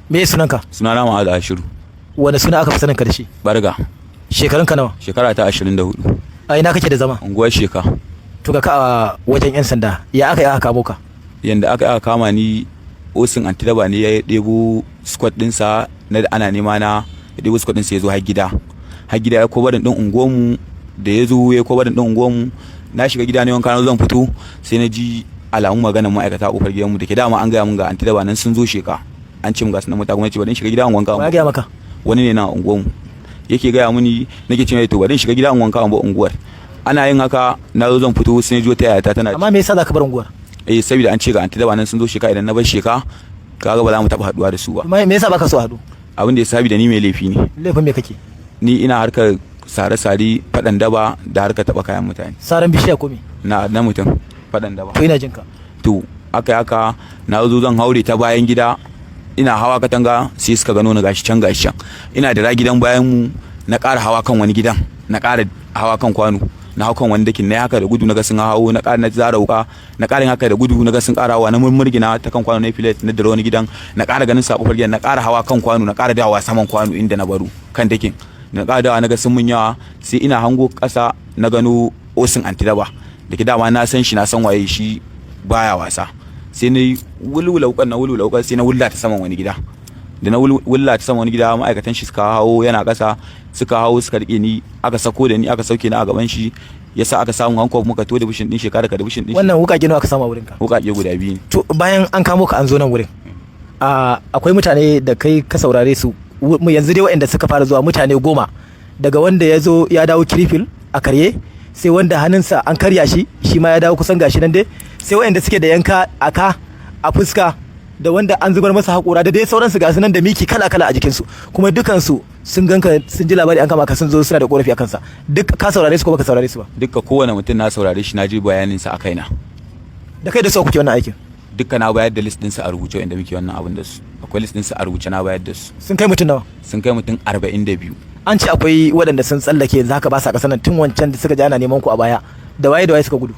Me sunanka? Sunana Ma'az Ashiru. Wani suna aka fi sanin ka da shi? Barga. Shekarunka nawa? Shekara ta 24. A ina kake da zama? Unguwar Sheka. To ka a wajen yan sanda. Ya aka yi aka kamo ka? Yanda aka kama ni, osin antidaba ne ya ɗebo squad ɗinsa na ana nema na, ya ɗebo squad ɗinsa ya zo har gida. Har gida ya kobarin ɗin unguwarmu, da ya zo ya kobarin ɗin unguwarmu, na shiga gida ne wanka na zan fito sai na ji alamun maganar ma'aikata a kofar gidanmu da ke dama an gaya mun ga antidaba nan sun zo Sheka. An ce mun ga sunan mutane kuma ce bari shiga gida an wanka. Wa ya gaya maka? Wani ne na unguwarmu yake gaya muni, nake cewa to bari shiga gida an wanka an ba unguwar. Ana yin haka na zo zan fito sai na ji wata yayata tana. Amma me yasa zaka bar unguwar? Saboda an ce ga antidaba nan sun zo Sheka, idan na bar Sheka kaga ba za mu taɓa haɗuwa da su ba. Me yasa baka so haɗu? Abin da ya sabi da ni mai laifi ne. Laifin me kake? Ni ina harkar sare-sare, faɗan daba da harkar taɓa kayan mutane. Saran bishiya ko me? Na mutum faɗan daba. To ina jinka. To aka na zo zan haure ta bayan gida, ina hawa katanga sai suka gano na gashi can. Ina da gidan bayan mu, na ƙara hawa kan wani gidan, na ƙara hawa kan kwano, na hau kan wani dakin, na haka da gudu na ga sun hawo, na ƙara na zara wuka, na ƙara haka da gudu na ga sun ƙara hawa, na murmurgina ta kan kwano na filet na dare wani gidan, na ƙara ganin sa kofar gidan, na ƙara hawa kan kwano, na ƙara dawowa saman kwano inda na baro kan dakin, na ƙara dawowa na ga sun mun yawa, sai ina hango ƙasa na gano osin antidaba da ke dama na san shi, na san waye shi, baya wasa. Sai na wulwula wukan sai na wulla ta saman wani gida. Da na wulla ta saman wani gida, ma'aikatan shi suka hawo, yana ƙasa suka hawo suka rike ni, aka sako da ni aka sauke ni a gaban shi, yasa aka samu hankali muka to da bishin din shekara ka da bishin din. Wannan wuka gino aka samu a wurin ka? Wukake guda biyu ne. To bayan an kamo ka an zo nan wurin, akwai mutane da kai ka saurare su yanzu dai waɗanda suka fara zuwa mutane 10, daga wanda ya zo ya dawo kirifil a karye, sai wanda hannunsa an karya shi ma ya dawo kusan gashi nan dai, sai waɗanda suke da yanka a ka a fuska, da wanda an zubar masa haƙura, da dai sauransu ga nan da miki kala-kala a jikinsu, kuma dukansu sun ganka sun ji labari an kama ka sun zo suna da korafi a kansa. Duk ka saurare su ko baka saurare su ba? Dukka kowane mutum na saurare shi, na ji bayanin sa a kaina. Da kai da su kuke wannan aikin? Dukka na bayar da list ɗinsu a rubuce inda muke wannan abin da su. Akwai list ɗinsu a rubuce na bayar da su. Sun kai mutum nawa? Sun kai mutum 42. An ce akwai waɗanda sun tsallake yanzu haka ba sa ƙasa nan tun wancan da suka ji ana neman ku a baya. Da waye suka gudu?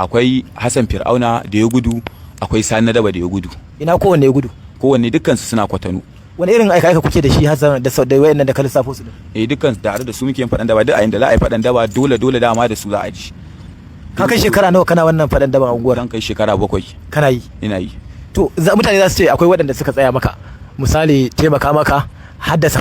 Akwai Hassan Fir'auna da ya gudu, akwai Sani Daba da ya gudu. Ina kowanne ya gudu? Kowanne dukkansu suna Kwatano. Wani irin aika kuke da shi Hassan da wayannan da ka lissafo su din? Dukkan tare da su muke yin faɗan daba, duk a inda za a yi faɗan daba dole dama da su za a ji. Ka kai shekara nawa kana wannan faɗan daba a unguwar? Zan kai shekara 7. Kana yi? Ina yi. To mutane za su ce akwai waɗanda suka tsaya maka, misali taimaka maka, haddasa